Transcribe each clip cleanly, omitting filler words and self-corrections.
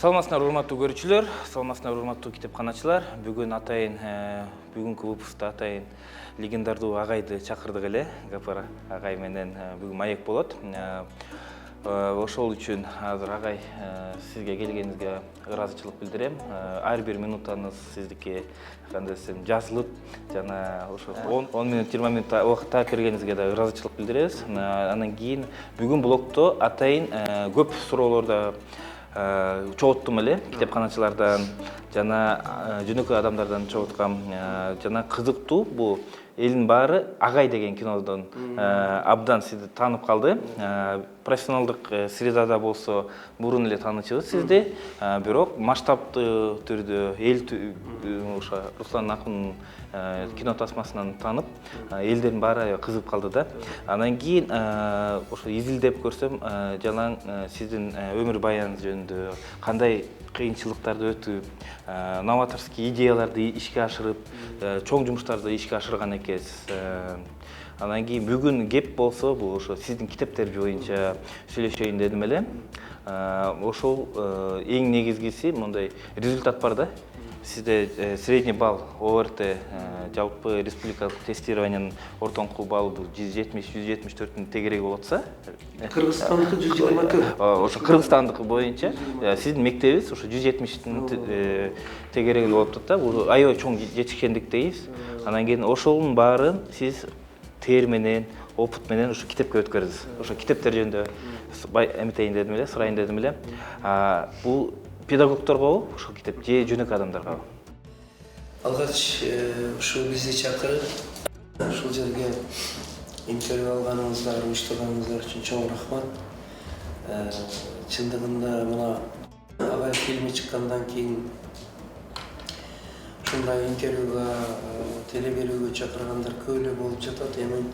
Саламатсыздар урматтуу көрүүчүлөр, саламатсыздар урматтуу китепканачылар. Бүгүн атайын бүгүнкү выпускта атайын легендардуу агайды чакырдык эле. Гапар агай менен бүгүн маек болот. Ошол үчүн азыр агай сизге келгениңизге ыраазычылык билдирем. Ар бир минутаңыз сиздики кандай десем жазылып, жана ошо 10 минут 20 минут убакыт таап бергениңизге да ыраазычылык билдиребиз. Андан кийин бүгүн блогдо атайын көп суроолорду чогулттум эле китепканачылардан жана жөнөкөй адамдардан чогулткам. Жана кызыктуу бул элдин баары Агай деген кинодон абдан сизди таанып калды. Профессионалдык средада болсо мурун эле таанычыбыз сизди, бирок масштабтуу түрдө эл ошо Руслан Акундун кино тасмасынан таанып, элдердин баары кызыгып калды да. Андан кийин ошо изилдеп көрсөм, жалаң сиздин өмүр баяныңыз жөнүндө кандай кыйынчылыктарды өтүп, новаторский идеяларды ишке ашырып, чоң жумуштарды ишке ашырган экенсиз. Андан кийин бүгүн кеп болсо, бул ошо сиздин китептериңиз боюнча сүйлөшөйүн дедим эле. Ошол эң негизгиси мындай результат бар да. Сизде средний балл ОРТ жалпы республикалык тестированиянын ортоңку баллы 170-174 тегерек болуп атса, Кыргызстандыкы 124. Ошо кыргызстандыкы боюнча сиздин мектебиңиз ошо 170 тегерек болуп атат да. Бул аябай чоң жетишкендик дейбиз. Андан кийин ошонун баарын сиз тээр менен, опыт менен ошо китепке өткөрдүңүз. Ошо китептер жөнүндө эметейин дедим эле, сурайын дедим эле. Бул педагогдорго ошол китеп же жөнөкөй адамдарга? Алгач ушул бизди чакырып, ушул жерге интервью алганыңызга, уюштурганыңыздар үчүн чоң рахмат. Чындыгында мына Агай фильми чыккандан кийин ушундай интервьюга, телеберүүгө чакыргандар көп эле болуп жатат. Эми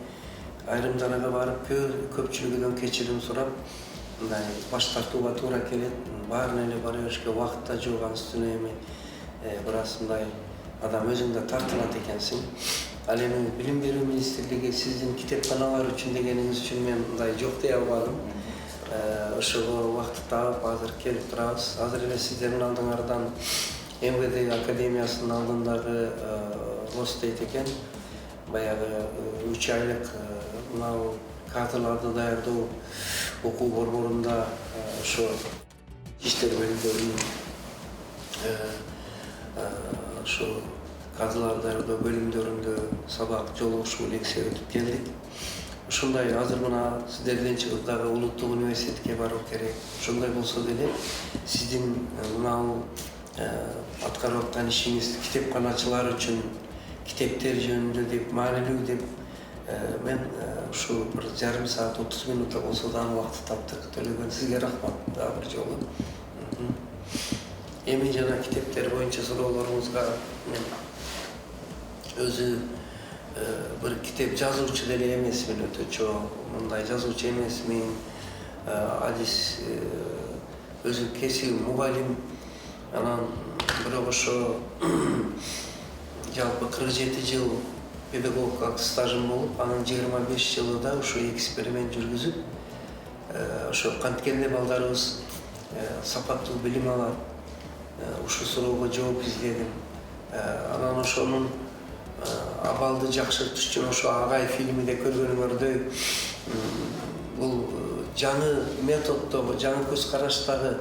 айрымдарга барып көпчүлүгүнөн кечирим сурап, мындай баш тартууга туура келет. Баарына эле бара беришке убакыт да жок, үстүнө эми бир аз мындай адам өзүң да тартылат экенсиң. Ал эми Билим берүү министрлиги сиздин китепканалар үчүн дегениңиз үчүн мен мындай жок дей албадым. Ошого убакыт таап азыр келип турабыз. Азыр эле сиздердин алдыңардан МВД академиясынын алдындагы лос дейт экен. Баягы 3 айлык мынау кадрларды даярдоо окуу борборунда ошо иштер бөлүмдөрүнүн ошо кадрларды даярдоо бөлүмдөрүндө сабак жолугушуу лекция өтүп келдик. Ушундай азыр мына сиздерден чыгып дагы улуттук университетке баруу керек. Ошондой болсо деле сиздин мынау аткарып аткан ишиңиз китепканачылар үчүн китептер жөнүндө деп маанилүү деп мен ушу бир жарым саат 30 минутта болсо дагы убакыт таптык. Төлөгөн сизге рахмат дагы бир жолу. Эми жана китептер боюнча суроолоруңузга мен өзү бир китеп жазуучу деле эмесмин, өтө чоң мындай жазуучу эмесмин. Адис өзү кесип мугалим. Анан бирок ошо жалпы 47 жыл педагогикалык стажым болуп, анын 25 жылында ушу эксперимент жүргүзүп, ошо канткенде балдарыбыз сапаттуу билим алат. Ушу суроого жооп издедим. Анан ошонун абалды жакшыртыш үчүн ошо Агай фильмиде көргөнүңөрдөй бул жаңы методдогу, жаңы көз караштагы,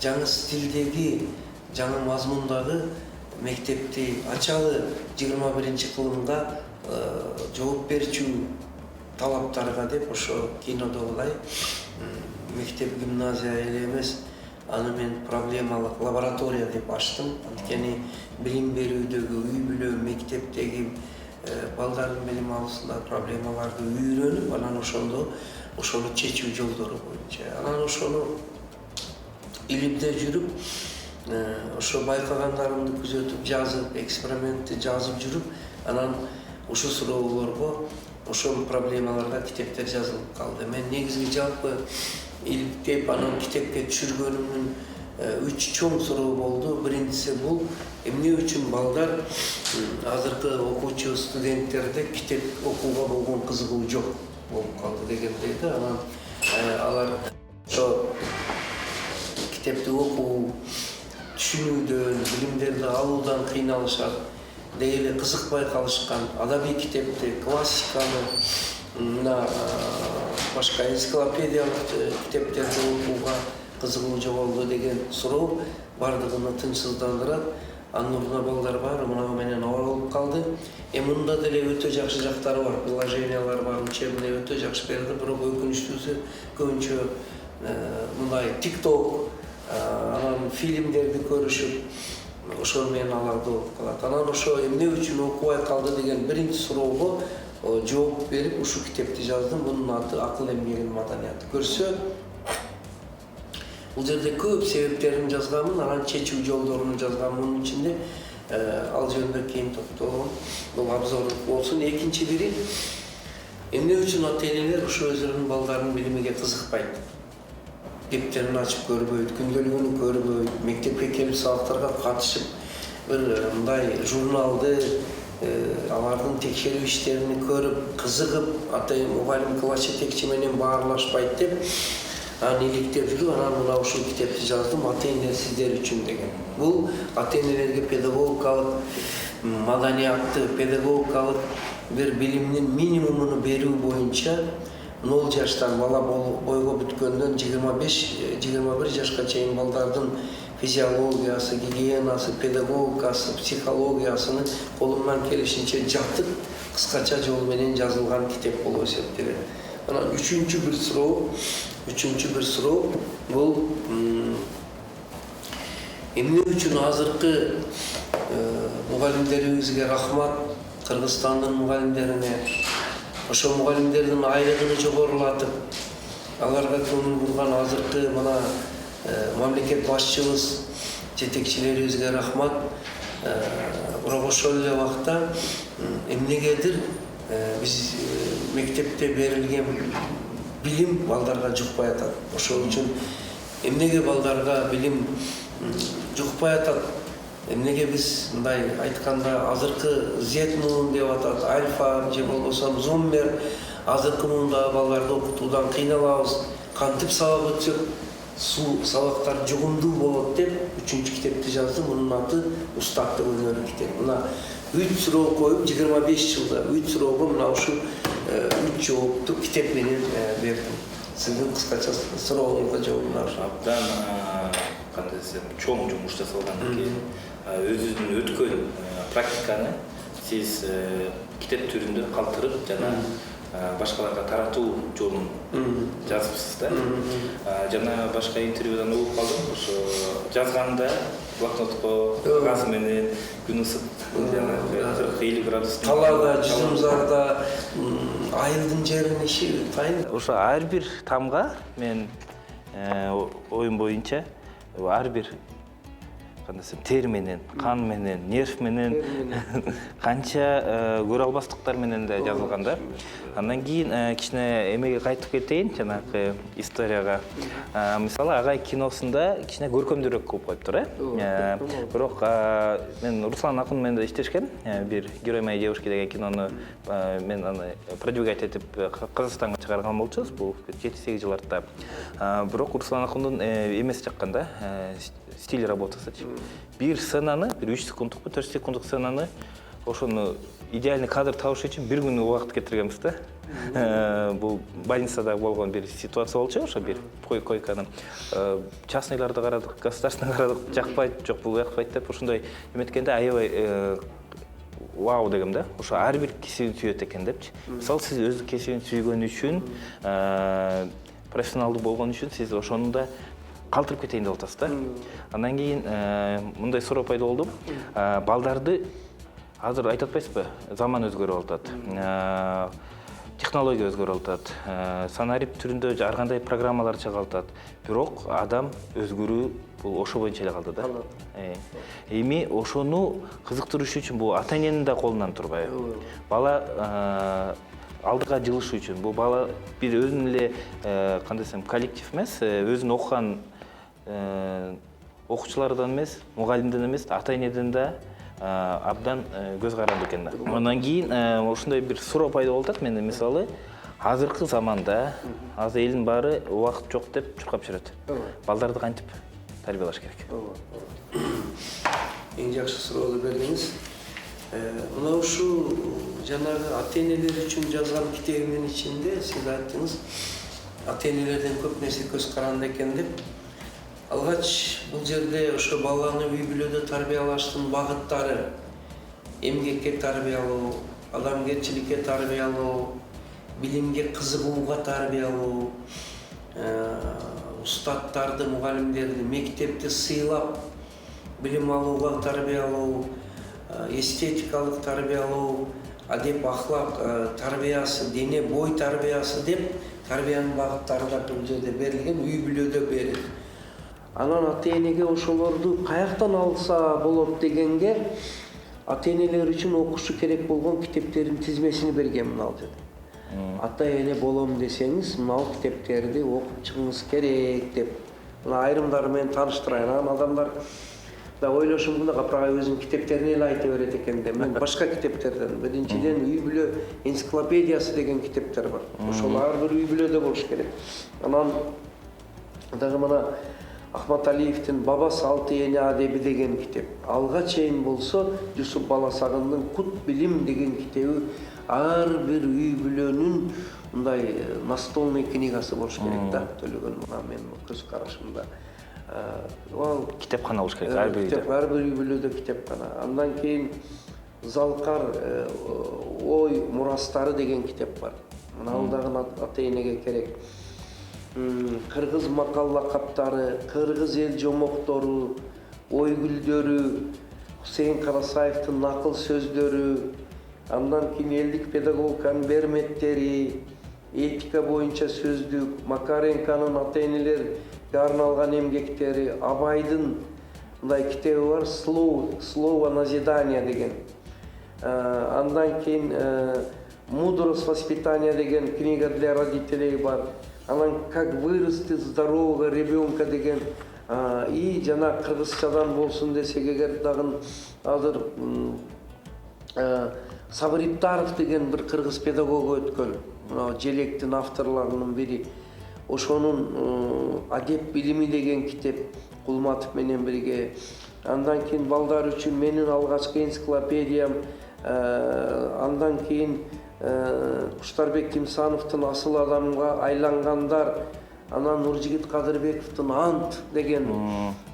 жаңы стилдеги, жаңы мазмундагы мектепти ачалы 21-кылымда жооп берчү талаптарга деп ошо кинодогудай мектеп гимназия эле эмес, аны мен проблемалык лаборатория деп ачтым. Анткени билим берүүдөгү, үй бүлө, мектептеги балдардын билим алуусунда проблемаларды үйрөнүп, анан ошону чечүү жолдору боюнча. Анан ошону илимде жүрүп, ошо байкагандарымды күзөтүп, жазып, экспериментти жазып жүрүп, анан ушул суроолорго, ошол проблемаларга китептер жазылып калды. Мен негизги жалпы иликтеп, анан китепке түшүргөнүмдүн 3 чоң суроо болду. Биринчиси бул эмне үчүн балдар азыркы окуучу студенттерде китеп окууга болгон кызыгуу жок болуп калды дегендей да. Анан алар ошо китепти окуу, түшүнүүдөн, билимдерди алуудан кыйналышат, деги кызыкпай калышкан, адабий китепти, классиканы, мына башка энциклопедиялык китептерди окууга кызыгуу жоголду деген суроо бардыгын тынчсыздандырат. Анын ордуна балдар баары мынага менен оор болуп калды. Мында деле өтө жакшы жактары бар, приложениялар бар, учебный өтө жакшы берди, бирок өкүнүчтүүсү көбүнчө мындай TikTok, анан фильмдерди көрүшүп ошол менен аларды окуп калат. Анан ошо эмне үчүн окубай калды деген биринчи суроого жооп берип ушул китепти жаздым. Мунун аты акыл эмгегинин маданияты. Көрсө, бул жерде көп себептерин жазганмын, анан чечүү жолдорун жазганмын. Мунун ичинде ал жөнүндө кийин токтолгон бул обзор болсун. Экинчи бири, эмне үчүн ата-энелер ошо өздөрүнүн балдарынын билимиге кызыкпайт? Китептерин ачып көрбөйт, күндөлүгүн көрбөйт, мектепке келип сабактарга катышып, бир мындай журналды, алардын текшерүү иштерин көрүп, кызыгып, мугалим класс жетекчи менен баарлашпайт деп, аны иликтеп жүрүп, анан мына ушул китепти жаздым, ата-энелер сиздер үчүн деген. Бул ата-энелерге педагогикалык маданиятты, педагогикалык бир билимдин минимумун берүү боюнча 0 жаштан бала бойго бүткөндөн 25-21 жашка чейин балдардын физиологиясы, гигиенасы, педагогикасы, психологиясыны колумдан келишинче жатып, кыскача жол менен жазылган китеп болуп эсептелет. Анан үчүнчү бир суроо бул эмне үчүн азыркы мугалимдерибизге рахмат, Кыргызстандын мугалимдерине, ошо мугалимдердин айлыгын жогорулатып, аларга көңүл бурган азыркы мына мамлекет башчыбыз, жетекчилерибизге рахмат. Бирок ошол эле убакта эмнегедир биз мектепте берилген билим балдарга жукпай атат. Ошол үчүн эмнеге балдарга билим жукпай атат? Эмнеге биз мындай айтканда азыркы Z муун деп атат, альфа же болбосо зуммер, азыркы муундагы балдарды окутуудан кыйналабыз. Кантип сабак өтсөк, сабактар жугумдуу болот деп 3-чү китепти жаздым. Мунун аты Устаттык өнөрү китеп. Мына 3 суроо коюп 25 жылда 3 суроого мына ушул 3 жоопту китеп менен бердим. Сиздин кыскача сурооңузга жообун абдан кандай десем, чоң жумуш жасалгандан кийин өзүнүн өткөн практиканы сиз китеп түрүндө калтырып жана башкаларга таратуу жолун жазыпсыз да. Жана башка интервьюдан угуп калдым, ошо жазганда блокнотко кагаз менен күн ысыт жана 40-50 градус талаада, жүзүмзарда, айылдын жеринин иши тайын. Ошо ар бир тамга мен оюм боюнча ар бир тер менен, кан менен, нерв менен канча көрө албастыктар менен да жазылган да. Андан кийин кичине эмеге кайтып кетейин, жанагы историяга. Мисалы, агай киносунда кичине көркөмдүүрөөк кылып коюптур, бирок мен Руслан Акун менен да иштешкен, бир «Герой моей девушки» деген кинону мен аны продвигать этип Казакстанга чыгарган болчубуз, бул 7-8 жылдарда. Бирок Руслан Акундун эмеси жаккан да, стиль работасычы. Бир сценаны, бир 3 секунддук, 4 секунддук сценаны, ошону идеальный кадр табыш үчүн бир күн убакыт кетиргенбиз да. Бул больницада болгон бир ситуация болчу, ошо бир койканы частныйларды карадык, государственный карадык, жакпайт, жок бул жакпайт деп ошондой эметкенде аябай вау дегем да. Ошо ар бир кесибин сүйөт экен депчи. Мисалы, сиз өз кесибин сүйгөн үчүн, профессионалдуу болгон үчүн сиз ошону да калтырып кетейин деп атасыз да. Андан кийин мындай суроо пайда болду. Балдарды азыр айтып атпайсызбы? Заман өзгөрүп атат. Технология өзгөрүп атат. Сценарий түрүндө ар кандай программалар чыгып атат. Бирок адам өзгөрүү бул ошо боюнча эле калды да. Эми ошону кызыктырыш үчүн бул ата-эненин да колунан турбайбы? Бала алдыга жылыш үчүн бул бала бир өзүнүн эле кандай десем коллектив эмес, өзүн окуган окуучулардан эмес, мугалимден эмес, ата-энеден да абдан көз каранды экен да. Андан кийин ушундай бир суроо пайда болуп атат. Мен мисалы азыркы заманда азыр элдин баары убакыт жок деп чуркап жүрөт. Балдарды кантип тарбиялаш керек. Эң жакшы суроону бердиңиз. Мына ушу жанагы ата-энелер үчүн жазган китебимдин ичинде сиз айттыңыз, ата-энелерден көп нерсе көз каранды экен деп. Алгач бул жерде ошо баланы үй бүлөдө тарбиялаштын багыттары: эмгекке тарбиялоо, адамгерчиликке тарбиялоо, билимге кызыгууга тарбиялоо, устаттарды, мугалимдерди мектепти сыйлап билим алууга тарбиялоо, эстетикалык тарбиялоо, адеп ахлак тарбиясы, дене бой тарбиясы деп тарбиянын багыттары да бул жерде берилген, үй бүлөдө берилет. Анан ата-энеге ошолорду каяктан алса болот дегенге ата-энелер үчүн окушу керек болгон китептердин тизмесини бергенмин ал жерде. Ата-эне болом десеңиз, мына китептерди окуп чыгыңыз керек деп. Мына айрымдары менен тааныштырайын. Анан адамдар да ойлошум мына капрагай өзүнүн китептерин эле айта берет экен деп. Мен башка китептерден, биринчиден үй бүлө энциклопедиясы деген китептер бар. Ошол ар бир үй бүлөдө болуш керек. Анан дагы мына Ахматалиевдин Бабасы алты эне адеби деген китеп. Алга чейин болсо Жусуп Баласагындын Кут билим деген китеби ар бир үй бүлөнүн мындай настолный книгасы болуш керек да. Төлөгөн мына менин көз карашымда. Ал Китепкана болуш керек ар бир үйдө. Ар бир үй бүлөдө китепкана. Андан кийин Залкар ой мурастары деген китеп бар. Мына ал дагы ата-энеге керек. Кыргыз макал лакаптары, кыргыз эл жомоктору, ойгүлдөрү, Хусейин Карасаевдин накыл сөздөрү, андан кийин элдик педагогиканын берметтери, этика боюнча сөздүк, Макаренконун ата-энелерге арналган эмгектери, Абайдын мындай китеби бар, Слово назидания деген. Андан кийин Мудрость воспитания деген книга для родителей бар. Анан как вырасти здорового ребенка деген и жана кыргызчадан болсун десек эгер дагы азыр Сабыриптаров деген бир кыргыз педагогу өткөн. Мына желектин авторлорунун бири. Ошонун адеп билими деген китеп Кулматов менен бирге. Андан кийин балдар үчүн менин алгачкы энциклопедиям, андан кийин Куштарбек Кимсановдун Асыл адамга айлангандар, анан Нуржигит Кадырбековдун Ант деген,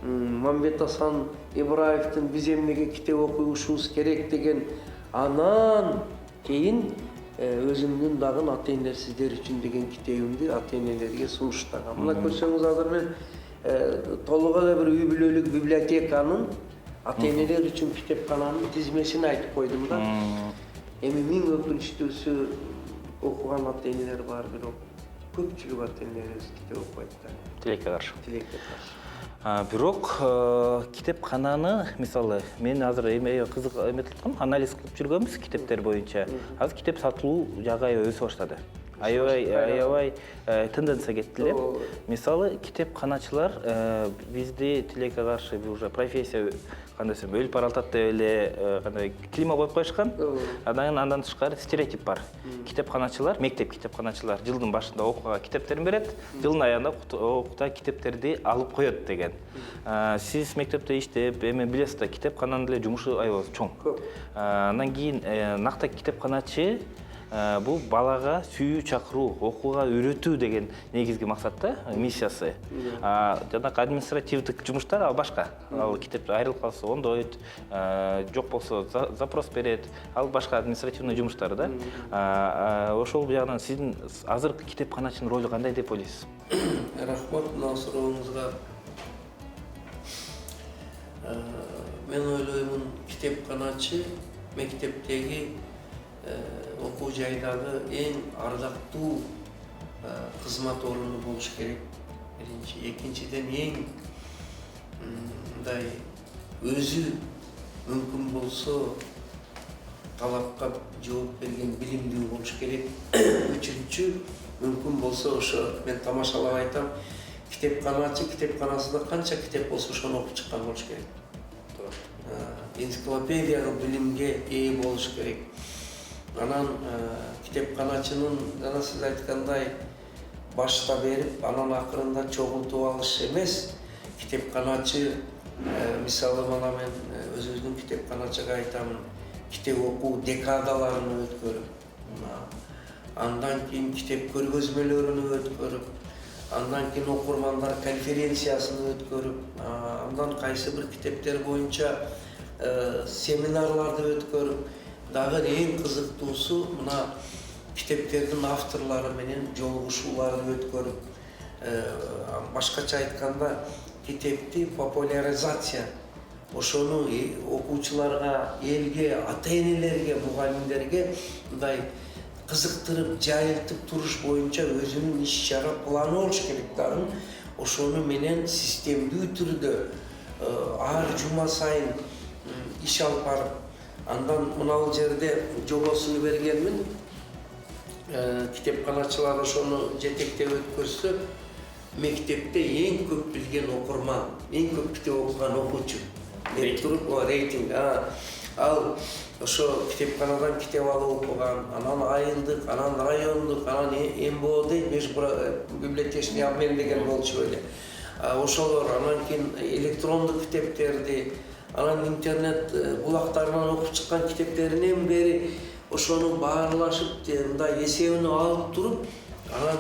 Мамбет Асан Ибраевдин Биз эмнеге китеп окуушубуз керек деген. Анан кийин өзүмдүн дагы ата-энелер сиздер үчүн деген китебимди ата-энелерге сунуштагам. Мына көрсөңүз азыр мен толук эле бир үй бүлөлүк библиотеканын ата-энелер үчүн китепкананын тизмесин айтып койдум да. Эми миң өкүнүчтүүсү окуган ата-энелер бар, бирок көпчүлүк ата-энелер китеп окубайт да. Тилекке каршы. Тилекке каршы. Бирок китепкананы, мисалы, мен азыр кызык эметип аткам, анализ кылып жүргөнбүз китептер боюнча. Азыр китеп сатылуу жагы өсө баштады. Аябай тенденция кетти эле. Мисалы, китепканачылар бизде тилекке каршы уже профессия кандай десем өлүп баратат деп эле кандай клима коюп коюшкан. Андан тышкары стереотип бар. Китепканачылар, мектеп китепканачылар жылдын башында окууга китептерин берет, жылдын аягында окуута китептерди алып коет деген. Сиз мектепте иштеп, эми билесиз да, китепкананын деле жумушу аябай чоң. Андан кийин накта китепканачы бул балага сүйүү чакыруу, окууга үйрөтүү деген негизги максатта миссиясы. Жанагы административдик жумуштар ал башка. Ал китеп айрылып калса ондойт, жок болсо запрос берет. Ал башка административный жумуштар да. Ошол жагынан сиздин азыркы китепканачынын ролу кандай деп ойлойсуз? Рахмат мына сурооңузга. Мен ойлоймун, китепканачы мектептеги окуу жайдагы эң ардактуу кызмат орunu болуш керек. Биринчи, экинчиден эң мындай өзү мүмкүн болсо талапка жооп берген билимдүү болуш керек. Үчүнчү, мүмкүн болсо ошо мен тамашалап айтам, китепканачы китепканасында канча китеп болсо ошону окуп чыккан болуш керек. Энциклопедиялык билимге ээ болуш керек. Анан китепканачынын жана сиз айткандай башта берип, анан акырында чогултуп алыш эмес. kitepkanaçı, misалы mana men özümüzdün kitepkanaçıga aytamın, kitep oku dekadalarını ötkörüp, andan keyin kitep körgözmelerini ötkörüp, andan keyin okurmanlar konferensiyasını ötkörüp, andan kayсы bir kitepler boyunca seminarlarda ötkörüp, dagı en kızıktısı mına kiteplerinin avtorları menen joluguşууларды ötkörüp, başkaça aytkanda kitepti popularizatsiya, oşonu okuucularga, elge, ata-enelerge, mugallimlerge mындай kızıktırıp, jayылтып turuş boyunca özünün iş çara planı oluş керек dagы. Oşonu menen sistemdүү түрдө ар жума сайын iş alып barıp, andan mынал жерде жобосуну бергенмин. Kitepkanaçılar oşonu жетектеп өткөрсө, mektepte en köp bilgen okurman, en köp kitap okugan okuçu. Turup o reyting. Al oşo kitapkanadan kitap alıp okugan, anan ayıldık, anan rayonduk, anan MBO'da bibliotечный обмен деген болчу öyle. Oşolor anan keyin elektrondu kitapterdi, anan internet bulaklarından okup çıkan kitaplarının beri oşonu bağırlaşıp da esebini alıp durup, anan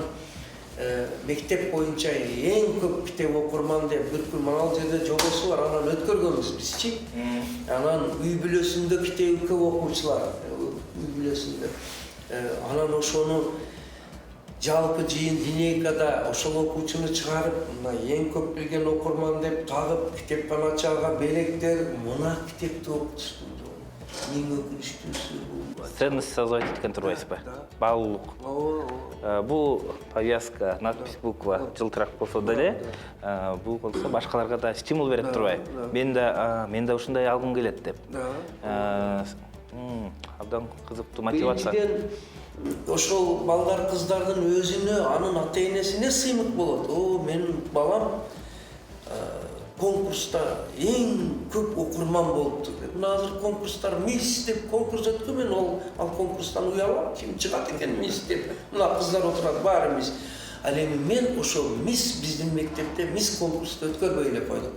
mektep boyunca en köp kitap okurman dep bir gün manal жерде жобосу бар, анан өткөргөнбүз бизчи. Анан үй бүлөсүндө китеби көп окуучулар, үй бүлөсүндө. Анан ошону жалпы жыйын линейкада ошол окуучуну чыгарып, мына эң көп билген окурман деп тагып китепканачыга белектер, мына китепти окутушту. Эң өкүнүчтүүсү бул. Ценность создавать эткен турбайсызбы? Баалуулук. Бул повязка, надпись, буква жылтыраак болсо деле, бул болсо башкаларга да стимул берип турбайбы? Мен да ушундай алгым келет деп. Абдан кызыктуу мотивация. Ошол балдар кыздардын өзүнө, анын ата-энесине сыймык болот. Менин балам konkursta en köp okurman boluptu. Nazır konkurslar mis dep konkurs ötkü men al konkurstan uyalam. Kim çıkat eken mis dep. Mına kızlar oturat bari mis. Al emi men oşo mis bizdin mektepte mis konkursta ötkörбөй koydum.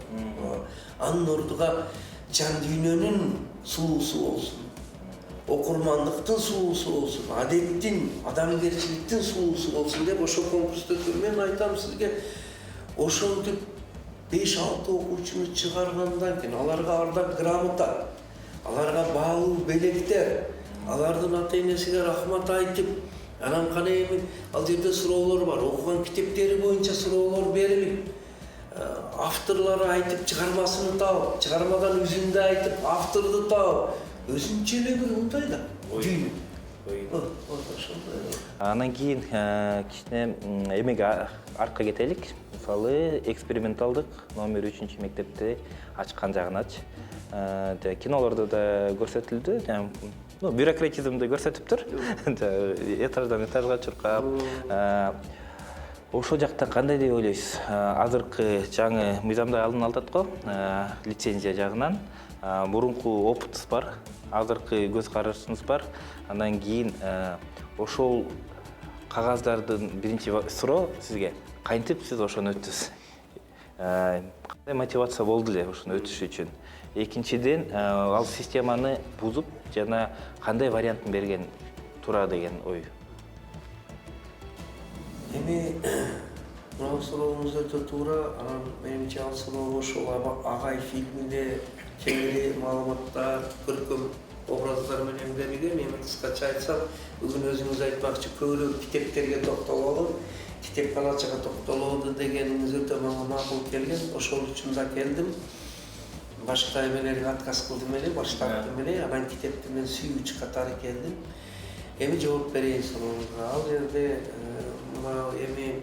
Anın orduga can dünyönün sulusu olsun. Okurmanlıktın sulusu olsun. Adettin, adamgerçiliktin sulusu olsun dep oşo konkursta ötkör. Men aytam sizge oşontip 5-6 okuuchunu çıkargandan keyin alarga ardак грамота, alarga baалуу белектер, алардын ата-энесине рахмат айтып, анан кана эми ал жерде суроолор бар, окуган китептери боюнча суроолор берилип, авторлору айтып чыгармасын таап, чыгармадан үзүндү айтып, авторду таап, өзүнчө эле бир мындай да. Анан кийин кичине эмеге аркка кетелик. Мисалы, эксперименталдык номер 3 мектепти ачкан жагыначы. Кинолордо да көрсөтүлдү. Бюрократизмди көрсөтүптүр. Этаждан этажга чуркап. Ошол жакта кандай деп ойлойсуз? Азыркы жаңы мыйзамда алдын алат го, лицензия жагынан. Мурунку опытыбыз бар, азыркы көз карашыңыз бар. Андан кийин ошол кагаздардын биринчи суроо сизге кантип сиз ошону өттүз? Кандай мотивация болду эле ошону өтүш үчүн? Экинчиден, ал системаны бузуп жана кандай вариантын берген туура деген ой? Эми мына сурооңуз өтө туура. Анан менимче ал суроо ошол Агай фильминде кеңири маалыматтар, көркөм образдар менен берилген. Эми кыскача айтсам, бүгүн өзүңүз айтмакчы көбүрөөк китептерге токтололу, китепканачыга токтолууну дегениңиз өтө мага макул келген. Ошол үчүн да келдим. Башка эмелерге отказ кылдым эле, баштаттым эле. Анан китепти мен сүйүүчү катары келдим. Эми жооп берейин сурооңузга. Ал жерде мына эми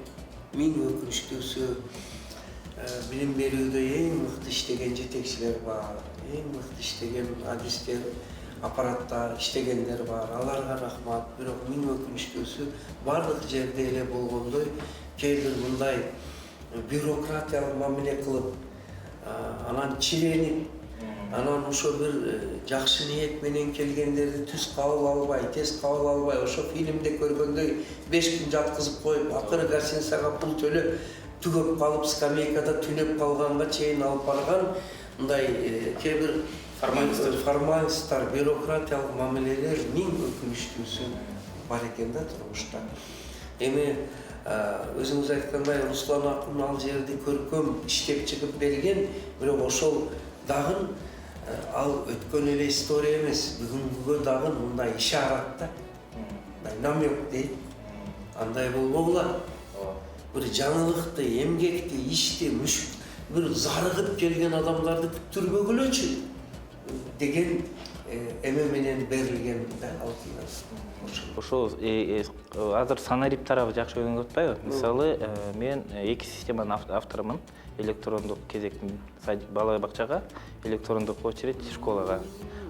миң өкүнүчтүүсү билим берүүдө эң мыкты иштеген жетекчилер бар, эң мыкты иштеген адистер, аппаратта иштегендер бар. Аларга рахмат. Бирок миң өкүнүчтүүсү бардык жерде эле болгондой кээ бир мындай бюрократиялык мамиле кылып, анан чиренип, анан ошо бир жакшы ниет менен келгендерди түз кабыл албай, тез кабыл албай, ошо фильмде көргөндөй 5 күн жаткызып коюп, акыры гостиницага пул төлөп, түгөп калып скамейкада түнөп калганга чейин алып барган мындай кээ бир формалисттер, бюрократиялык мамилелер миң өкүнүчтүүсү бар экен да турмушта. Эми өзүңүз айткандай Руслан акын ал жерди көркөм иштеп чыгып берген, бирок ошол дагы ал өткөн эле история эмес, бүгүнгүгө дагы мындай ишарат да. Мындай намек дейт. Андай болбогула. Бир жаңылыкты, эмгекти, ишти, бир зарыгып келген адамдарды күттүрбөгүлөчү деген эме менен берилген да ал кино. Ошол азыр санарип тарабы жакшы өйнөгүп атпайбы? Мисалы, мен эки системанын авторумун. Электрондук кезектин бала бакчага, электрондук очередь школага.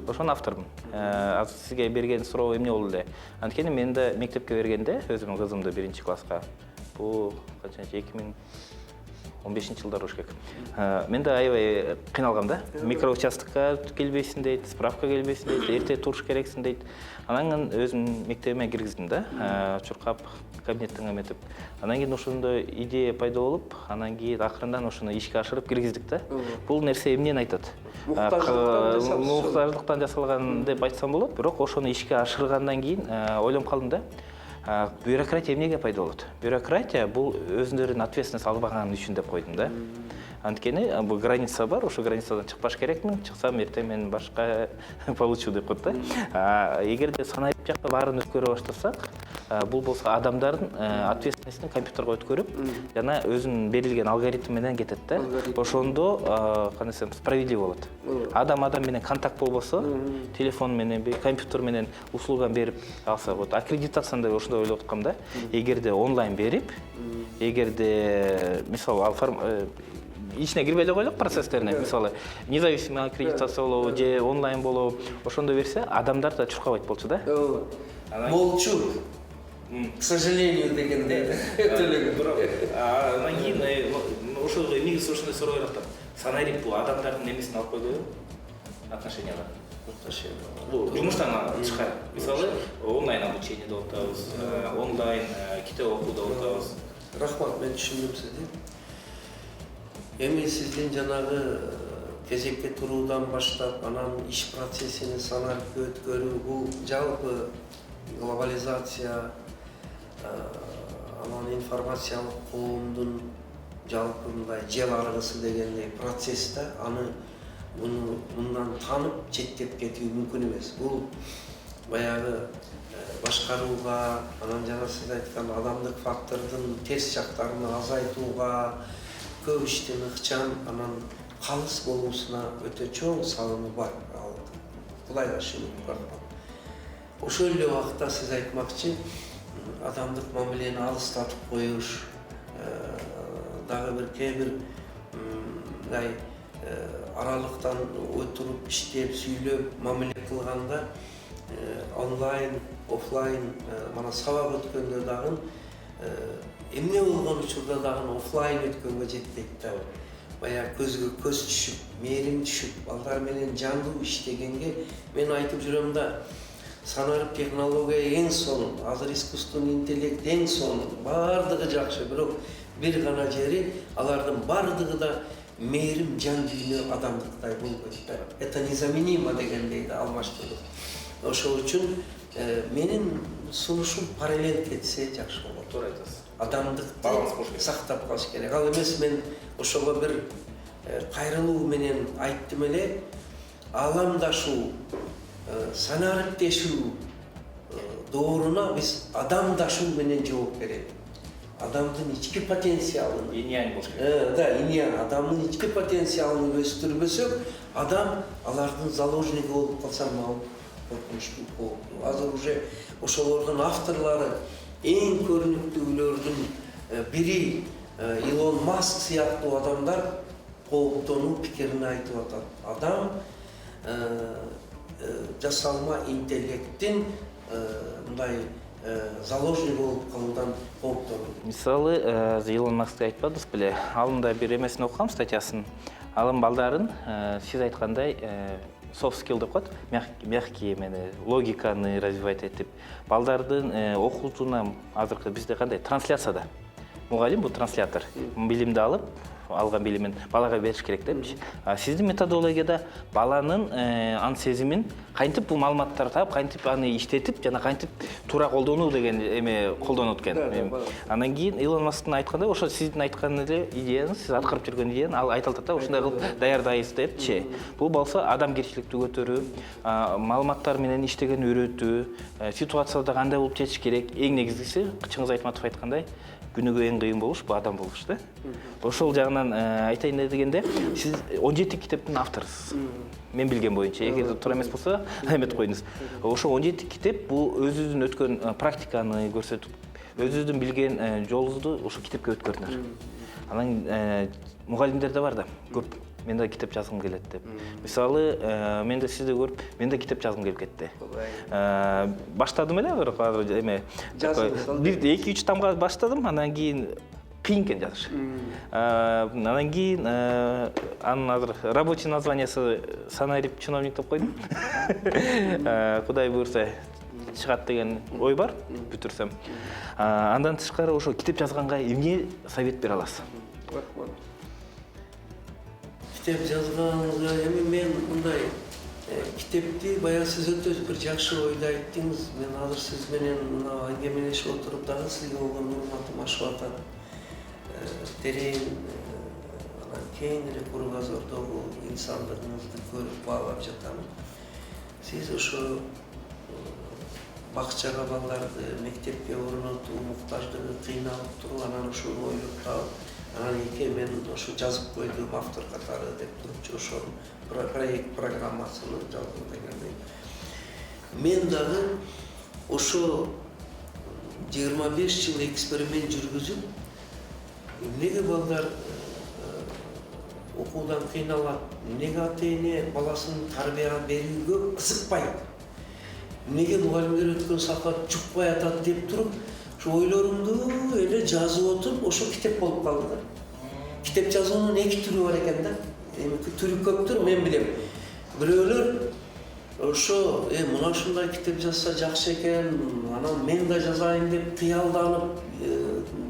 Ошонун автормун. Азыр сизге берген суроо эмне болду эле? Анткени мен да мектепке бергенде өзүмдүн кызымды 1-класска. Бул качанчы 2015-жылдар болуш керек. Мен да аябай кыйналгам да. Микроучасткка келбейсиң дейт, справка келбейсиң дейт, эрте туруш керексиң дейт. Анан өзүмдүн мектебиме киргиздим да. Чуркап кабинеттен эметип. Анан кийин ошондой идея пайда болуп, анан кийин акырындан ошону ишке ашырып киргиздик да. Бул нерсе эмнени айтат? Муктаждыктан жасалган деп айтсам болот, бирок ошону ишке ашыргандан кийин ойлонуп калдым да. Бюрократия эмнеге пайда болот? Бюрократия бул өзүнүн ответственность албаган үчүн деп койдум да. Анткени бул граница бар, ошол границадан чыкпаш керекмин. Чыксам эртең мен башка получу деп коет да. Эгерде санарип жакка баарын өткөрө баштасак, бул болсо адамдардын ответственностин компьютерге өткөрүп, жана өзүнүн берилген алгоритм менен кетет да. Ошондо кандай десем справедливо болот. Адам менен контакт болбосо, телефон менен, компьютер менен услуганы берип алса болот. Аккредитацияны да ошондой ойлоп аткам да. Эгерде онлайн берип, эгерде мисалы ал ичине кирбей эле коелук процесстерине, мисалы независимый аккредитация болобу же онлайн болобу, ошондо берсе адамдар да чуркабайт болчу да. Молчу. К сожалению дегенде. Анан кийин ошол негизи ошондой суроо берип санарип бул адамдардын эмесин алып койбойбу? Отношенияга. Бул жумуштан чыкат. Мисалы онлайн обучение деп атабыз, онлайн китеп окуу деп атабыз. Рахмат, мен түшүндүм сизди. Эми сиздин жанагы кезекке туруудан баштап, анан иш процессини санарипке өткөрүү, бул жалпы глобализация, анан информациялык коомдун жалпы мындай жел аргысы дегендей процесс да, аны мындан танып четтеп кетүү мүмкүн эмес. Бул баягы башкарууга, анан жана сиз айткан адамдык фактордун терс жактарын азайтууга, көп иштин ыкчам, анан калыс болуусуна өтө чоң салымы бар. Ал кулайлашууну бар. Ошол эле убакта сиз айтмакчы, адамдык мамилени алыстатып коюш, дагы бир кээ бир мындай аралыктан отуруп иштеп, сүйлөп, мамиле кылганда онлайн, офлайн, мана сабак өткөндө дагы эмне болгон учурда дагы офлайн өткөнгө жетпейт да. Баягы көзгө көз түшүп, мээрим түшүп, балдар менен жандуу иштегенге мен айтып жүрөм да, санарип технология эң сонун, азыр искусственный интеллект эң сонун, бардыгы жакшы, бирок бир гана жери алардын бардыгы да мээрим жан дүйнө адамдыктай болбойт да. Это незаменимо дегендей да алмаштырып. Ошол үчүн менин сунушум параллель кетсе жакшы болот. Туура айтасыз. Адамдыкты сактап калыш керек. Ал эмес мен ошого бир кайрылуу менен айттым эле, аламдашуу, санариптешүү дооруна биз адамдашуу менен жооп берели. Адамдын ички потенциалын, иньян болуш керек. Да, иньян, адамдын ички потенциалын өстүрбөсөк, адам алардын заложниги болуп калса мал коркунучтуу болот. Азыр уже ошолордун авторлору эң көрүнүктүүлөрдүн бири Илон Маск сыяктуу адамдар кооптонуу пикирин айтып атат. Адам жасалма интеллекттин мындай заложник болуп калуудан кооптонот. Мисалы, Илон Маскты айтпадыңыз беле? Алында бир эмесин окугам, статьясын. Алым балдарын сиз айткандай soft skill деп коет, мягкий эмени, логиканы развивать этип, балдардын окуутуна азыркы бизде кандай трансляцияда мугалим бул транслятор. Билимди алып, алган билимин балага бериш керек депчи. Сиздин методологияда баланын анын сезимин кантип бул маалыматтарды таап, кантип аны иштетип жана кантип туура колдонуу деген эме колдонот экен. Андан кийин Илон Масктын айткандай, ошо сиздин айткан эле идеяңыз, сиз аткарып жүргөн идеяны ал айтып атат да, ушундай кылып даярдайбыз депчи. Бул болсо адамгерчиликти көтөрүү, маалыматтар менен иштеген үйрөтүү, ситуацияда кандай болуп жетиш керек, эң негизгиси Чыңгыз Айтматов айткандай, күнүгө эң кыйын болуш бул адам болуш да. Ошол жагынан айтайын дегенде, сиз 17 китептин авторусуз. Мен билген боюнча, эгер туура эмес болсо, эметип коюңуз. Ошо 17 китеп бул өзүңүздүн өткөн практиканы көрсөтүп, өзүңүздүн билген жолуңузду ошо китепке өткөрдүңөр. Анан мугалимдер да бар да, көп. Мен да китеп жазгым келет деп. Мисалы, мен да сизди көрүп, мен да китеп жазгым келип кетти. Баштадым эле, бирок эме 1-2-3 тамга баштадым, андан кийин кыйын экен жазыш. Андан кийин анын азыр рабочий названиясы санарип чиновник деп койдум. Кудай буйрса чыгат деген ой бар, бүтүрсөм. Андан тышкары ошо китеп жазганга эмне совет бере аласыз? Китеп жазганга эми мен мындай китепти баягы сиз өтө бир жакшы ойду айттыңыз. Мен азыр сиз менен мына әңгемелешип отуруп дагы сизге болгон урматым ашып атат. Терең анан кеңири кругозордогу инсандыгыңызды көрүп баалап жатам. Сиз ошо бакчага балдарды мектепке орнотуу муктаждыгы кыйналып туруп, анан ошону ойлоп таап, анан мен ошо жазып койдум автор катары деп турупчу ошо проект программасын жаздым дегендей. Мен дагы ошо 25 жыл эксперимент жүргүзүп, эмнеге балдар окуудан кыйналат, эмнеге ата-эне баласын тарбия берүүгө кызыкпайт, эмнеге мугалимдер өткөн саат жукпай атат деп туруп, ошо ойлорумду эле жазып отуруп, ошо китеп болуп калды да. Китеп жазуунун 2 түрү бар экен да. Түрү көптүр, мен билем. Бирөөлөр ошо мына ушундай китеп жазса жакшы экен, анан мен да жазайын деп кыялданып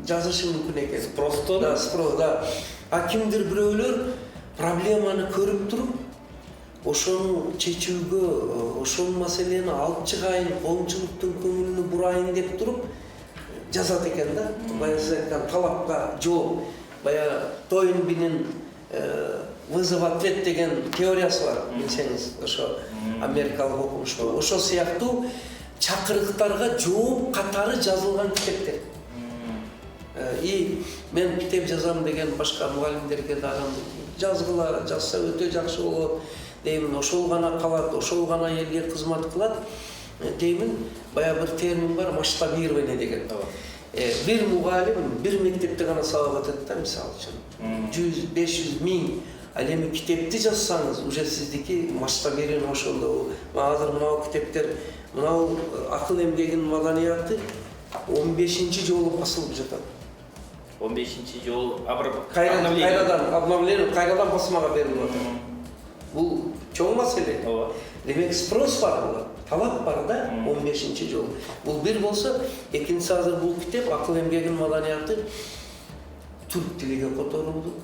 жазышы мүмкүн экен. Просто да, да. А кимдир бирөөлөр проблеманы көрүп туруп, ошону чечүүгө, ошол маселени алып чыгайын, коомчулуктун көңүлүнө бурайын деп туруп жазат экен да. Баягы сиз айткан талапка жооп, баягы Тойнбинин вызов-ответ деген теориясы бар, билсеңиз, ошо америкалык окумуш бар. Ошо сыяктуу чакырыктарга жооп катары жазылган китептер. И мен китеп жазам деген башка мугалимдерге дагы жазгыла, жазса өтө жакшы болот деймин, ошол гана калат, ошол гана элге кызмат кылат деймин. Баягы бир термин бар, масштабирование деген. Бир мугалим бир мектепте гана сабак өтөт да, мисалы үчүн 100-500 миң. Ал эми китепти жазсаңыз, уже сиздики масштабирование ошондо. Азыр мынау китептер, мынау акыл эмгегинин маданияты 15-чи жолу басылып жатат. 15-чи жолу кайрадан обновление, кайрадан басмага берилип атат. Бул чоң маселе. Демек спрос бар буга, талап бар да, 15-чи жол. Бул бир болсо, экинчиси азыр бул китеп акыл эмгегинин маданияты түрк тилиге которулду,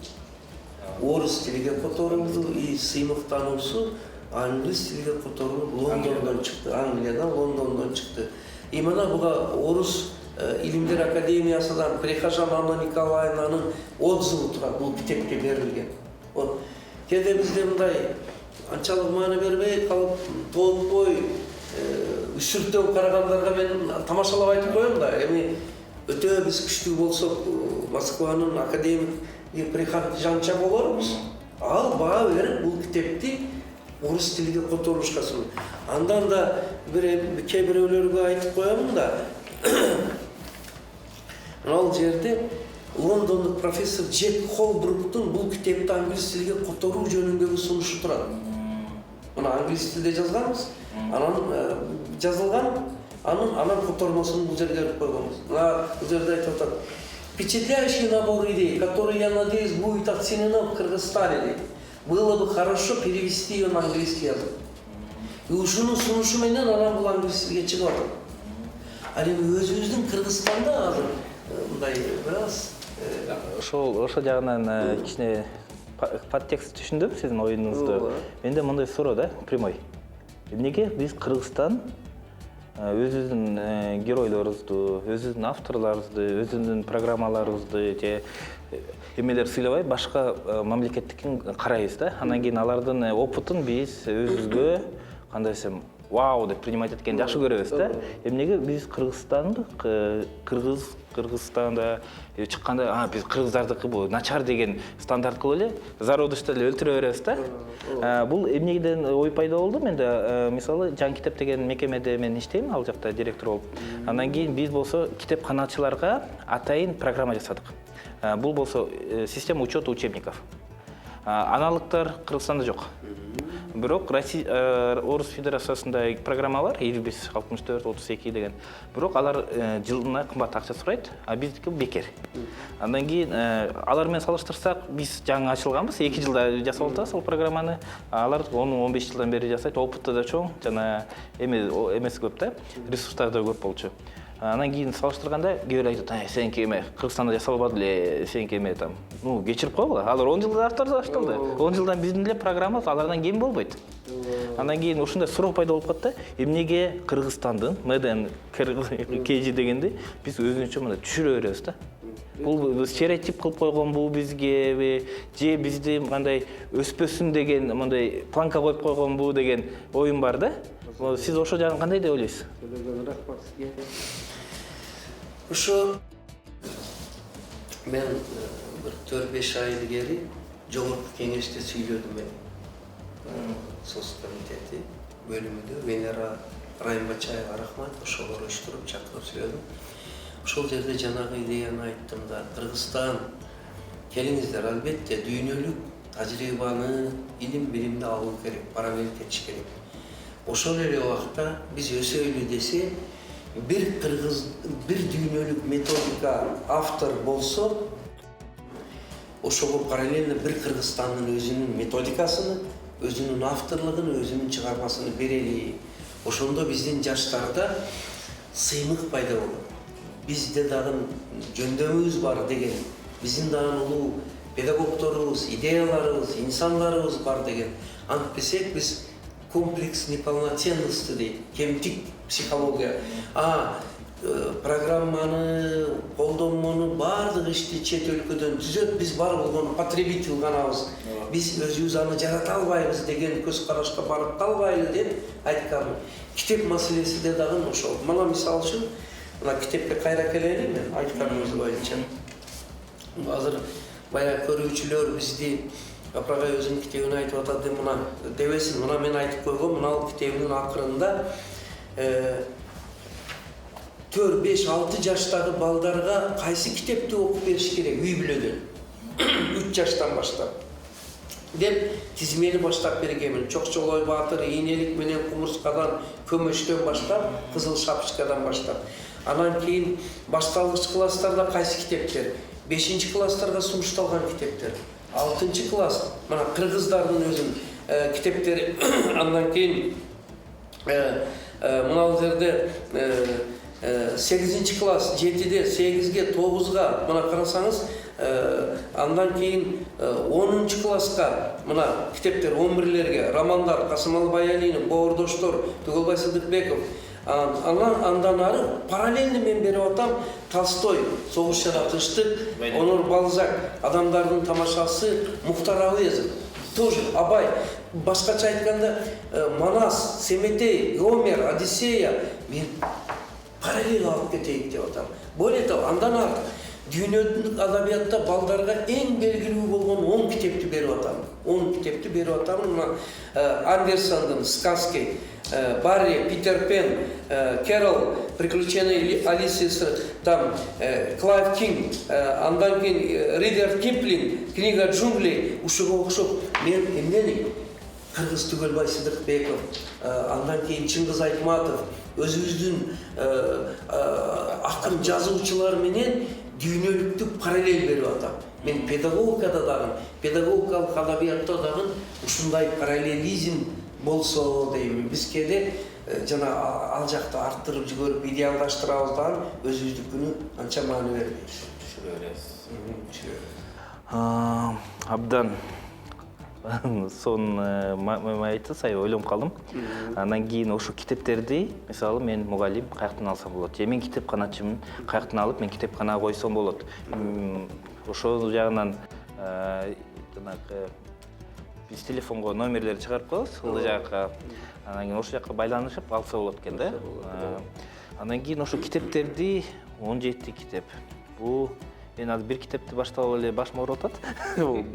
орус тилиге которулду, и сыймыктануусу англис тилиге которулуп Лондондон чыкты, Англиядан, Лондондон чыкты. И мына буга орус илимдер академиясынан Прихожан Анна Николаевнанын отзывы турат, бул китепке берилген. Вот кээде бизде мындай анчалык маани бербей калып, тоотпой, үсүртөп карагандарга мен тамашалап айтып коем да. Эми өтө биз күчтүү болсок, Москванын академик Прихожанча болорбуз. Ал баа берип бул китепти орус тилиге которулушка сунду. Андан да кээ бирөөлөргө айтып коем да. Ал жерде Лондондук профессор Джек Холбруктун бул китепти англис тилиге которуу жөнүндөгү сунушу турат. Мына англис тилде жазганбыз, анан жазылган, анан котормосун бул жерге берип койгонбуз. Мына бул жерде айтып атат: впечатляющий набор идей, который, я надеюсь, будет оценено в Кыргызстане. Было бы хорошо перевести ее на английский язык. И ушунун сунушу менен анан бул англис тилге чыгып атат. Ал эми өзүбүздүн Кыргызстанда азыр мындай бир аз Ошол жагынан кичине подтекст түшүндүм сиздин оюңузду. Менде мындай суроо да, прямой. Эмнеге биз Кыргызстан өзүбүздүн геройлорубузду, өзүбүздүн авторлорубузду, өзүбүздүн программаларыбызды же эмелер сыйлабай башка мамлекеттикин карайбыз да. Андан кийин алардын опытын биз өзүбүзгө кандай десем, вау деп принимать эткенди жакшы көрөбүз да. Эмнеге биз Кыргызстанда чыкканда, биз кыргыздардыкы бул начар деген стандарт кылып эле зародышты эле өлтүрө беребиз да. Бул эмнеден ой пайда болду менде? Мисалы, Жан китеп деген мекемеде мен иштейм, ал жакта директор болуп. Андан кийин биз болсо китепканачыларга атайын программа жасадык. Бул болсо система учета учебников. Аналогтор Кыргызстанда жок. Бирок Орус Федерациясында программа бар, 55-64-32 деген. Бирок алар жылына кымбат акча сурайт, а биздики бекер. Андан кийин алар менен салыштырсак, биз жаңы ачылганбыз, 2 жылда жасап атабыз ал программаны. Алар 10-15 жылдан бери жасайт, опыты да чоң, жана эмеси көп да, ресурстары да көп болчу. Анан кийин салыштырганда кээ бир айтат, сеники эме Кыргызстанда жасалбады эле, сеники эме там. Кечирип койгула. Алар 10 жылда башталды. 10 жылдан биздин эле программа алардан кем болбойт. Андан кийин ушундай суроо пайда болуп калды да, эмнеге Кыргызстандын МДН KG дегенди биз өзүнчө мындай түшүрө беребиз да. Бул стереотип кылып койгонбу бизге, же бизди кандай өспөсүн деген мындай планка коюп койгонбу деген оюм бар да. Сиз ошо жагын кандай деп ойлойсуз? Ошо мен bir 4-5 ай ilgari жогорку кеңеште сүйлөдүм мен. СОС комитети бөлүмүндө Венера Райымбачаева рахмат, ошолор уюштуруп чакырып сүйлөдүм. Ошол жерде жанагы идеяны айттым да, Кыргызстан келиңиздер, албетте дүйнөлүк тажрыйбаны, илим билимди алуу керек, параллель кетиш керек. Ошол эле убакта биз өсөйлү десе, bir dünölük metodika автор болсо, ошого параллельно bir Кыргызстандын өзүнүн методикасыны, өзүнүн авторлугун, өзүнүн чыгармасыны берели. Ошондо биздин жаштарда сыймык пайда болот. Бизде дагы жөндөмүбүз бар деген, биздин дагы улуу педагогторубуз, идеяларыбыз, инсандарыбыз бар деген. Антпесек биз комплекс неполноценности дейт, кемтик психология. Программаны, колдонмону, бардык ишти чет өлкөдөн түзөт, биз бар болгону потребитель ганабыз. Биз өзүбүз аны жарата албайбыз деген көз карашка барып калбайлы деп айтканмын. Китеп маселеси де дагы ошол. Мына мисалы үчүн, мына китепке кайра келели мен айтканымыз боюнча. Азыр баягы көрүүчүлөр бизди Апрагай өзүнүн китебин айтып атат деп мына дебесин, мына мен айтып койгом, мына китебинин акырында 4-5-6 жаштагы балдарга кайсы китепти окуп бериш керек үй бүлөдөн 3 жаштан баштап деп тизмени баштап бергенмин. Чокчолой Баатыр, Ийнелик менен Кумурскадан, Көмөчтөн баштап, Кызыл Шапочкадан баштап. Анан кийин башталгыч класстарда кайсы китептер? 5-класстарга сунушталган китептер. 6-класс, мына кыргыздардын өзүнүн китептери. Андан кийин мына жерде 8-класс, 7-де, 8-ге, 9-га мына карасаңыз, андан кийин 10-класска мына китептер 11-лерге, романдар Касымалы Баялинов, Боордоштор, Түгөлбай Сыдыкбеков. Андан ары параллельно мен берип атам Толстой, Согуш жана тынчтык, Онур Балзак, Адамдардын тамашасы, Мухтар Авезов, тоже Абай. Башкача айтканда Манас, Семетей, Гомер, Одиссея мен параллель алып кетейик деп атам. Более того, андан ары дүйнөлүк адабиятта балдарга эң белгилүү болгон 10 китепти берип атам. 10 китепти берип атам. Андерсондун сказки, Барри, Питер Пен, Кэрол, Приключения Алисы, там Клайв Кинг, андан кийин Ридер Киплинг, Книга джунглей, ушуга окшоп мен эмнени Кыргыз Түгөлбай Сыдыкбеков, андан кийин Чыңгыз Айтматов, өзүбүздүн акын жазуучулар менен дүйнөлүктү параллель берип атам. Мен педагогикада дагы, педагогикалык адабиятта дагы ушундай параллелизм болсо дейм. Биз кээде жана ал жакта арттырып жиберип идеалдаштырабыз дагы өзүбүздүкүнү анча маани бербейбиз. Түшүрө бересиз. Түшүрө беребиз. Абдан сон айттыңыз, ойлонуп калдым. Андан кийин ошо китептерди, мисалы мен мугалим каяктан алсам болот? Же мен китепканачымын, каяктан алып мен китепканага койсом болот? Ошол жагынан жанагы биз телефонго номерлерди чыгарып коебуз, ылдый жакка. Андан кийин ошол жакка байланышып алса болот экен да. Андан кийин ошо китептерди 17 китеп. Бул мен азыр бир китепти баштап эле башым ооруп атат.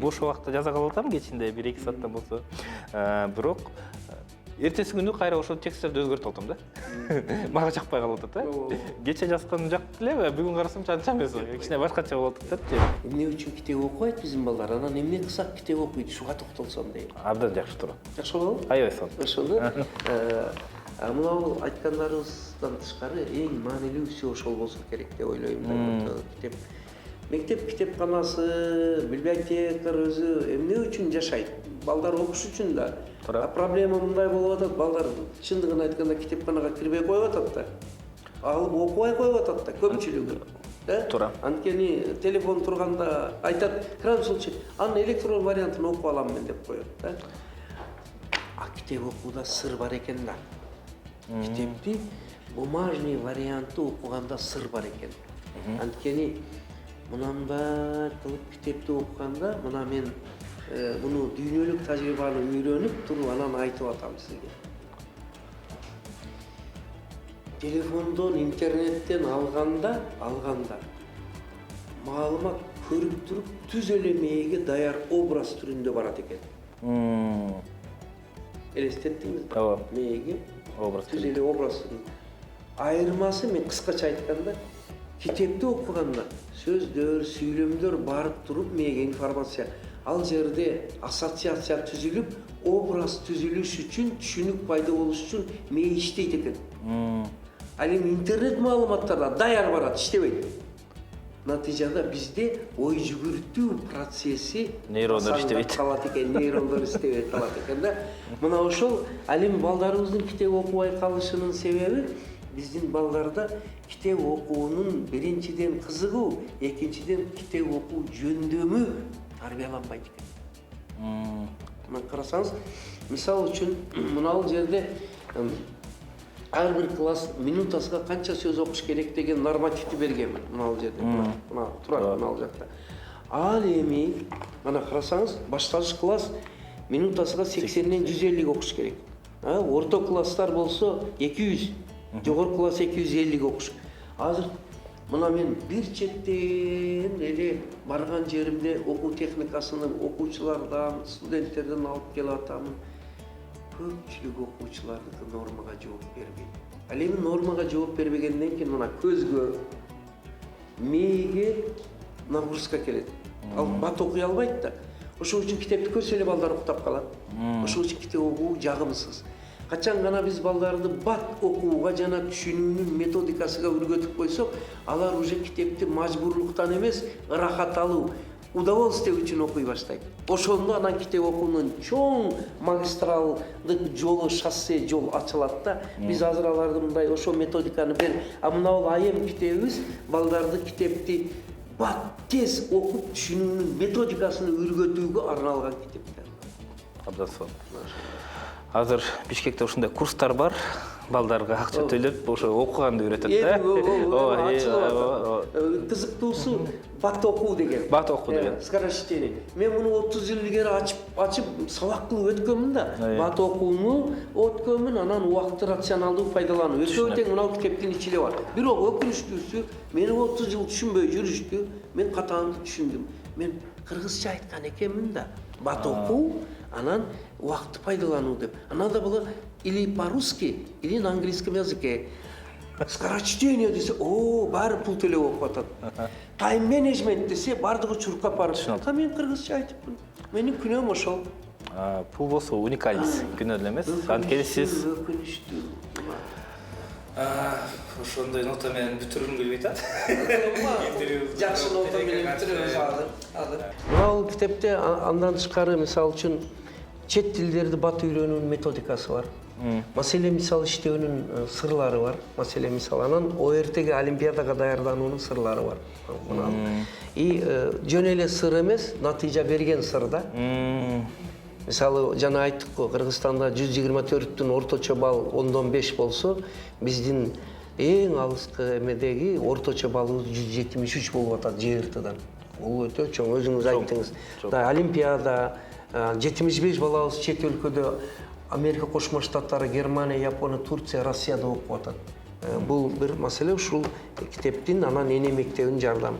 Бош убакытта жаза калып атам кечинде 1-2 сааттан болсо. Бирок эртеси күнү кайра ошол тексттерди өзгөртүп атам да. Мага жакпай калып атат да. Кече жазган жакты эле, бүгүн карасам анча эмес. Кичине башкача болуп атат да. Эмне үчүн китеп окубайт биздин балдар? Анан эмне кылсак китеп окуйт? Ушуга токтолсом дейм. Абдан жакшы турат. Жакшы болобу? Аябай сон. Ошону мына айткандарыбыздан тышкары эң маанилүүсү ошол болсо керек деп ойлойм да. Китеп мектеп китепканасы, библиотекар өзү эмне үчүн жашайт? Балдар окуш үчүн да. Проблема мындай болуп атат, балдар чындыгын айтканда китепканага кирбей коюп атат да. Алып окубай коюп атат да көпчүлүгү. Туура. Анткени телефон турганда айтат, "Кран случай, анын электрон вариантын окуп алам мен" деп коет да. А китеп окууда сыр бар экен да. Китепти бумажный вариантты окуганда сыр бар экен. Анткени мынандай кылып китепти окуганда, мына мен муну дүйнөлүк тажрыйбаны үйрөнүп туруп анан айтып атам сизге. Телефондон, интернеттен алганда маалымат көрүп туруп түз эле мээге даяр образ түрүндө барат экен. Элестеттиңизби? Ооба. Мээге Образ түз эле образ. Айырмасы мен кыскача айтканда, китепти окуганда сөздөр, сүйлөмдөр барып туруп мээге информация. Ал жерде ассоциация түзүлүп, образ түзүлүш үчүн, түшүнүк пайда болуш үчүн мээ иштейт экен. Ал эми интернет маалыматтарда даяр барат, иштебейт. Натыйжада бизде ой жүгүртүү процесси нейрондор иштебейт. Калат экен, нейрондор иштебей калат экен да. Мына ошол ал эми балдарыбыздын китеп окубай калышынын себеби биздин балдарда китеп окуунун биринчиден кызыгуу, экинчиден китеп окуу жөндөмү тарбияланбайт экен. Мына карасаңыз, мисал үчүн мына жерде ар бир класс минутасына канча сөз окуш керек деген нормативди бергенмин мына жерде. Мына турат мына жакта. Ал эми мына карасаңыз, башталыш класс минутасына 80ден 150 окуш керек. Орто класстар болсо 200, жогорку класс 250 окуш. Азыр мына мен бир четтен эле барган жеримде окуу техникасынын окуучулардан, студенттерден алып келип атамын. Көпчүлүк окуучулардыкы нормага жооп бербейт. Ал эми нормага жооп бербегенден кийин мына көзгө, мээге нагрузка келет. Ал бат окуй албайт да. Ошол үчүн китепти көрсө эле балдар уктап калат. Ошол үчүн китеп окуу жагымсыз. Качан гана биз балдарды бат окууга жана түшүнүүнүн методикасына үргөтүп койсок, алар уже китепти мажбурлуктан эмес, ырахат алуу, удовольствие үчүн окуй баштайт. Ошондо анан китеп окуунун чоң магистралдык жолу, шоссе жол ачылат да. Биз азыр аларды мындай ошол методиканы бер. А мына бул айым китебибиз балдарды китепти бат тез окуп түшүнүүнүн методикасын үргөтүүгө арналган китептер. Абдан сон. Азыр Бишкекте ушундай курстар бар. Балдарга акча төлөп, ошо окуганды үйрөтөт да. Кызыктуусу бат окуу деген. Бат окуу деген. Скорочтение. Мен муну 30 жыл илгери ачып сабак кылып өткөнмүн да. Бат окууну өткөнмүн, анан убакытты рационалдуу пайдалануу. Экөө тең мына китептин ичинде бар. Бирок өкүнүчтүүсү, мени 30 жыл түшүнбөй жүрүштү. Мен катаанды түшүндүм. Мен кыргызча айткан экенмин да. Бат окуу, анан убакытты пайдалануу деп. Надо было или по-русски, или на английском языке. Скорочтение десе, баары пул төлөп окуп атат. Тайм менеджмент десе, бардыгы чуркап барып. Мен кыргызча айтыпмын. Менин күнөөм ошол. Пул болсо уникальность, күнөө эле эмес. Анткени сиз өкүнүчтүү. ошондой нота менен бүтүргүм келбей атат. Жакшы нота менен бүтүрөбүз азыр. Бул китепте андан тышкары мисалы үчүн чет тилдерди бат үйрөнүүнүн методикасы бар. Маселе мисал иштөөнүн сырлары бар. Маселе мисал анан ОРТге олимпиадага даярдануунун сырлары бар. И жөн эле сыр эмес, натыйжа берген сыр да. Мисалы жана айттык го, Кыргызстанда 124-түн орточо балл 10-5 болсо, биздин эң алыскы эмедеги орточо баллыбыз 173 болуп атат ЖРТдан. Бул өтө чоң, өзүңүз айттыңыз. Олимпиада 75 балабыз чет өлкөдө Америка Кошмо Штаттары, Германия, Япония, Турция, Россияда окуп атат. Бул бир маселе, ушул китептин анан эне мектебинин жардамы.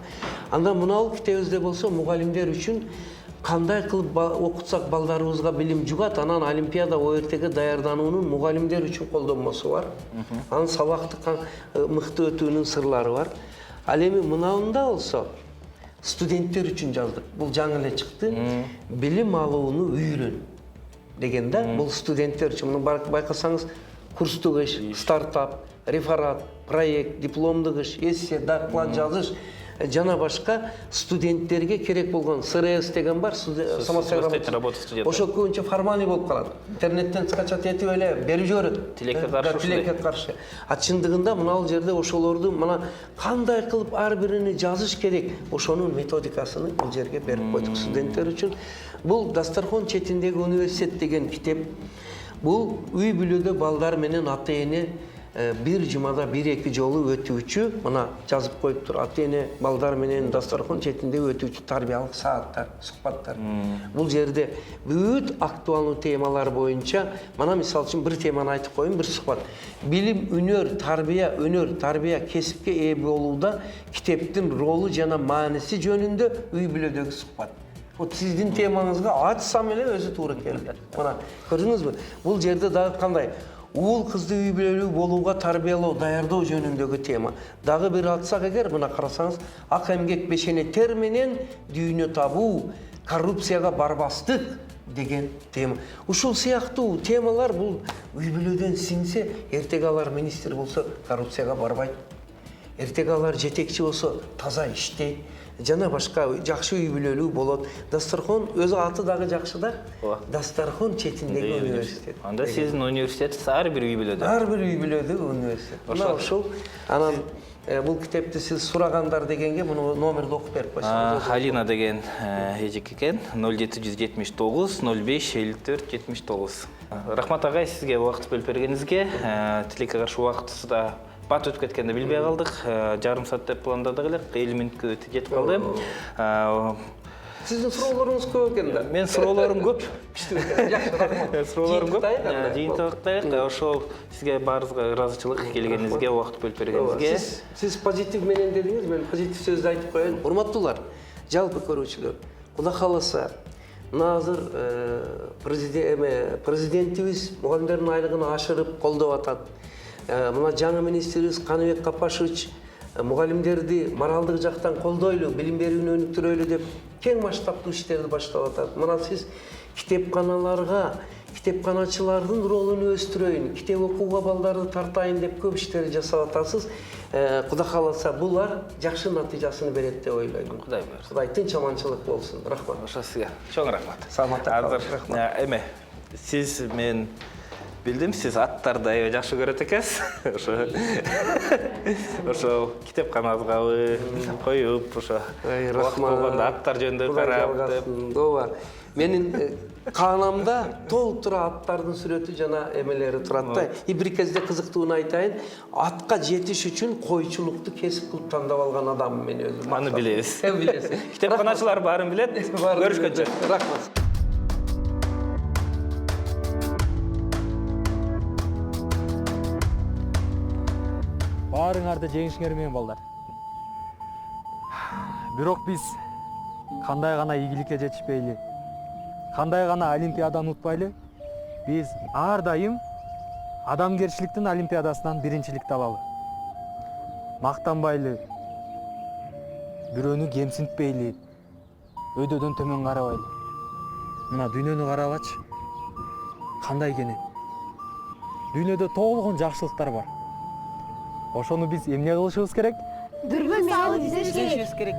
Андан мынау китебизде болсо, мугалимдер үчүн кандай кылып окутсак балдарыбызга билим жугат, анан олимпиада ОРТге даярдануунун мугалимдер үчүн колдонмосу бар. Анан сабакты мыкты өтүүнүн сырлары бар. Ал эми мынауында болсо студенттер үчүн жаздык. Бул жаңы эле чыкты. Билим алууну үйрөн деген да. Бул студенттер үчүн. Муну байкасаңыз, курстук иш, стартап, реферат, проект, дипломдук иш, эссе, доклад жазыш жана башка студенттерге керек болгон СРС деген бар, работа студент. Ошо көбүнчө формальный болуп калат. Интернеттен скачать этип эле берип жиберет. Тилекке каршы. А чындыгында мына жерде ошолорду мына кандай кылып ар бирини жазыш керек, ошонун методикасын бул жерге берип койдук студенттер үчүн. Бул Дастархон четиндеги университет деген китеп. Бул үй бүлөдө балдар менен ата-эне bir jumada 1-2 жолу өтүүчү, мына жазып коюптур. Ата-эне балдар менен Дастархон четинде өтүүчү тарбиялык сааттар, сухбаттар. Бул жерде бүт актуалдуу темалар боюнча, мына мисал үчүн бир теманы айтып коеюн, бир сухбат. Билим, өнөр, тарбия, кесипке ээ болууда китептин ролу жана мааниси жөнүндө үй бүлөдөгү сухбат. Вот сиздин темаңызга ачсам эле өзү туура келди. Мына көрдүңүзбү? Бул жерде дагы кандай уул кызды үй бүлөлүү болууга тарбиялоо, даярдоо жөнүндөгү тема. Дагы бир атсак эгер, мына карасаңыз, ак эмгек бешене тер менен дүйнө табуу, коррупцияга барбастык деген тема. Ушул сыяктуу темалар бул үй бүлөдөн сиңсе, эртеге алар министр болсо коррупцияга барбайт. Эртеге алар жетекчи болсо таза иштейт. Жана башка жакшы үй бүлөлүү болот. Дастархон өзү аты дагы жакшы да. Дастархон четиндеги университет. Анда сиздин университетиңиз ар бир үй бүлөдө. Ар бир үй бүлөдө университет. Мына ошол анан бул китепти сиз сурагандар дегенге муну номерди окуп берип койсоңуз. Алина деген эжек экен. 0779 05 54 79. Рахмат агай, сизге убакыт бөлүп бергениңизге. Тилекке каршы убактыбызда бат өтүп кеткенде билбей калдык. Жарым саат деп пландадык эле, 50 мүнөткө жетип калды. Сиздин суроолоруңуз көп экен да. Мен суроолорум көп. Жакшы, рахмат. Суроолорум көп. Жыйынтыктайык. Ошол сизге баарыңызга ыраазычылык келгениңизге, убакыт бөлүп бергениңизге. Сиз позитив менен дедиңиз, мен позитив сөздү айтып коеюн. Урматтуулар, жалпы көрүүчүлөр, Кудай кааласа, мына азыр президентибиз мугалимдердин айлыгын ашырып колдоп атат. Мына жаңы министрибиз Каныбек Капашевич мугалимдерди моралдык жактан колдойлу, билим берүүнү өнүктүрөлү деп кең масштабтуу иштерди баштап атат. Мына сиз китепканаларга, китепканачылардын ролун өстүрөйүн, китеп окууга балдарды тартайын деп көп иштерди жасап атасыз. Кудай кааласа, булар жакшы натыйжасын берет деп ойлойм. Кудай буйрса. Кудай тынч аманчылык болсун. Рахмат. Ошо сизге чоң рахмат. Саламатта калыңыз. Рахмат. Эме, сиз мен билдим, сиз аттарды аябай жакшы көрөт экенсиз. Ошо китепканаңызга коюп, ошо рахмат. Аттар жөнүндө карап. Ооба. Менин каанамда толтура аттардын сүрөтү жана эмелери турат да. Бир кезде кызыктууну айтайын. Атка жетиш үчүн койчулукту кесип кылып тандап алган адаммын мен өзүм. Аны билебиз. Билесиз. Китепканачылар баарын билет. Көрүшкөнчө. Рахмат. Баарыңарды жеңишиңер менен балдар. Бирок биз кандай гана ийгиликке жетишпейли, кандай гана олимпиаданы утпайлы, биз ар дайым адамгерчиликтин олимпиадасынан биринчиликти алалы. Мактанбайлы, бирөөнү кемсинтпейли, өйдөдөн төмөн карабайлы. Мына дүйнөнү карабачы. Кандай экен? Дүйнөдө толгон жакшылыктар бар. Ошону биз эмне кылышыбыз керек? Дүрбөлүн салып издешибиз керек.